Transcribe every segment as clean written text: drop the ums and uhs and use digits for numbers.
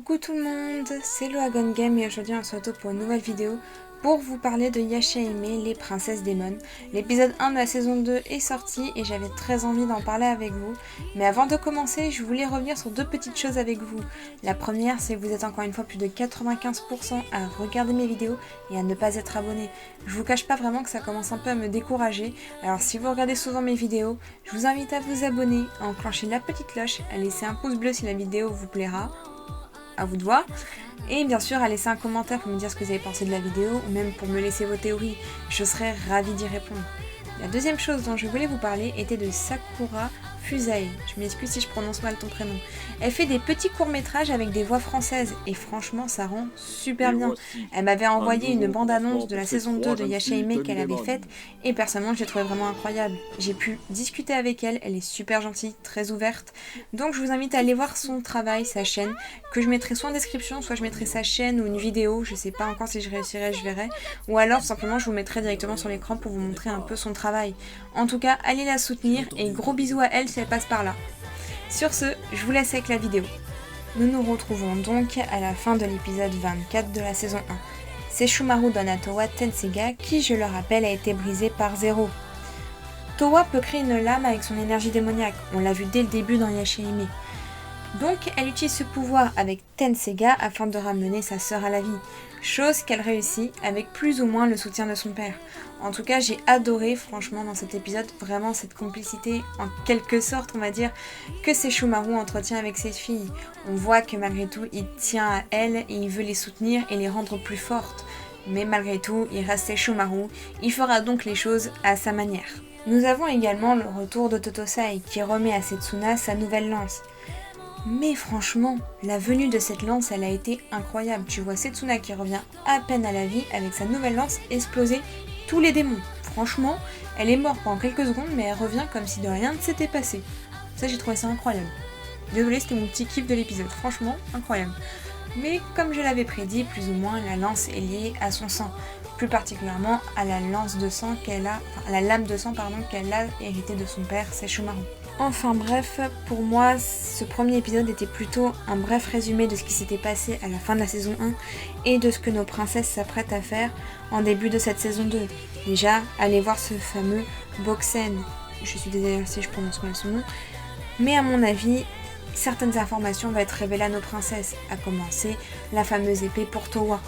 Coucou tout le monde, c'est Loagon Game et aujourd'hui on se retrouve pour une nouvelle vidéo pour vous parler de Yasha Aimée, les princesses démons. L'épisode 1 de la saison 2 est sorti et j'avais très envie d'en parler avec vous. Mais avant de commencer, je voulais revenir sur deux petites choses avec vous. La première, c'est que vous êtes encore une fois plus de 95% à regarder mes vidéos et à ne pas être abonné. Je vous cache pas vraiment que ça commence un peu à me décourager. Alors si vous regardez souvent mes vidéos, je vous invite à vous abonner, à enclencher la petite cloche, à laisser un pouce bleu si la vidéo vous plaira. À vous de voir, et bien sûr à laisser un commentaire pour me dire ce que vous avez pensé de la vidéo ou même pour me laisser vos théories, je serais ravie d'y répondre. La deuxième chose dont je voulais vous parler était de Sakura Fusae. Je m'excuse si je prononce mal ton prénom. Elle fait des petits courts-métrages avec des voix françaises et franchement ça rend super bien. Elle m'avait envoyé une bande-annonce de la saison 2 de Yasha Aimée qu'elle avait faite et personnellement je l'ai trouvée vraiment incroyable. J'ai pu discuter avec elle, elle est super gentille, très ouverte. Donc je vous invite à aller voir son travail, sa chaîne, que je mettrai soit en description, soit je mettrai sa chaîne ou une vidéo, je sais pas encore si je réussirai, je verrai. Ou alors simplement je vous mettrai directement sur l'écran pour vous montrer un peu son travail. En tout cas, allez la soutenir et gros bisous à elle si elle passe par là. Sur ce, je vous laisse avec la vidéo. Nous nous retrouvons donc à la fin de l'épisode 24 de la saison 1. C'est Shumaru donne à Towa Tenseiga qui, je le rappelle, a été brisé par Zero. Towa peut créer une lame avec son énergie démoniaque, on l'a vu dès le début dans Yasha Aimée. Donc elle utilise ce pouvoir avec Tenseiga afin de ramener sa sœur à la vie, chose qu'elle réussit avec plus ou moins le soutien de son père. En tout cas j'ai adoré franchement dans cet épisode vraiment cette complicité en quelque sorte on va dire que c'est Shumaru entretient avec ses filles. On voit que malgré tout il tient à elles et il veut les soutenir et les rendre plus fortes. Mais malgré tout il reste Shumaru, il fera donc les choses à sa manière. Nous avons également le retour de Totosai qui remet à Setsuna sa nouvelle lance. Mais franchement, la venue de cette lance, elle a été incroyable. Tu vois Setsuna qui revient à peine à la vie avec sa nouvelle lance exploser tous les démons. Franchement, elle est morte pendant quelques secondes, mais elle revient comme si de rien ne s'était passé. Ça, j'ai trouvé ça incroyable. Désolée, c'était mon petit kiff de l'épisode. Franchement, incroyable. Mais comme je l'avais prédit, plus ou moins, la lance est liée à son sang. Plus particulièrement à la lance de sang qu'elle a, enfin, la lame de sang pardon qu'elle a héritée de son père, c'est Shumaru. Enfin bref, pour moi, ce premier épisode était plutôt un bref résumé de ce qui s'était passé à la fin de la saison 1 et de ce que nos princesses s'apprêtent à faire en début de cette saison 2. Déjà, allez voir ce fameux Boxen, je suis désolée si je prononce mal son nom, mais à mon avis, certaines informations vont être révélées à nos princesses, à commencer la fameuse épée pour Towa.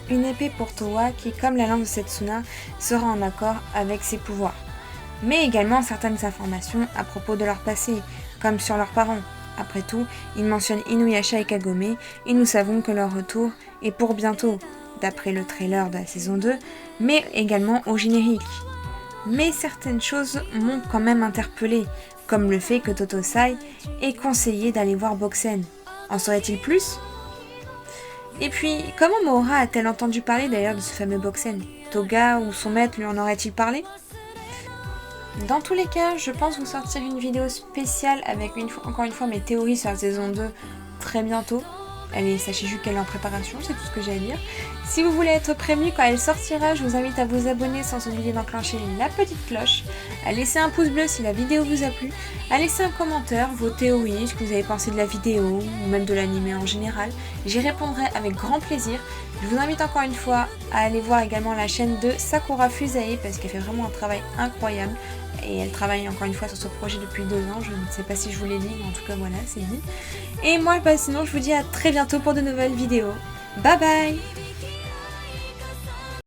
Une épée pour Towa qui, comme la lance de Setsuna, sera en accord avec ses pouvoirs. Mais également certaines informations à propos de leur passé, comme sur leurs parents. Après tout, ils mentionnent Inuyasha et Kagome, et nous savons que leur retour est pour bientôt, d'après le trailer de la saison 2, mais également au générique. Mais certaines choses m'ont quand même interpellée, comme le fait que Totosai ait conseillé d'aller voir Boxen. En saurait-il plus ? Et puis, comment Moora a-t-elle entendu parler d'ailleurs de ce fameux Boxen ? Toga ou son maître lui en aurait-il parlé ? Dans tous les cas, je pense vous sortir une vidéo spéciale avec encore une fois mes théories sur la saison 2 très bientôt. Allez, sachez juste qu'elle est en préparation, c'est tout ce que j'ai à dire. Si vous voulez être prévenu quand elle sortira, je vous invite à vous abonner sans oublier d'enclencher la petite cloche, à laisser un pouce bleu si la vidéo vous a plu, à laisser un commentaire, vos théories, ce que vous avez pensé de la vidéo, ou même de l'anime en général. J'y répondrai avec grand plaisir. Je vous invite encore une fois à aller voir également la chaîne de Sakura Fusae parce qu'elle fait vraiment un travail incroyable. Et elle travaille encore une fois sur ce projet depuis 2 ans, je ne sais pas si je vous l'ai dit, mais en tout cas voilà, c'est dit. Et moi sinon je vous dis à très bientôt pour de nouvelles vidéos. Bye bye!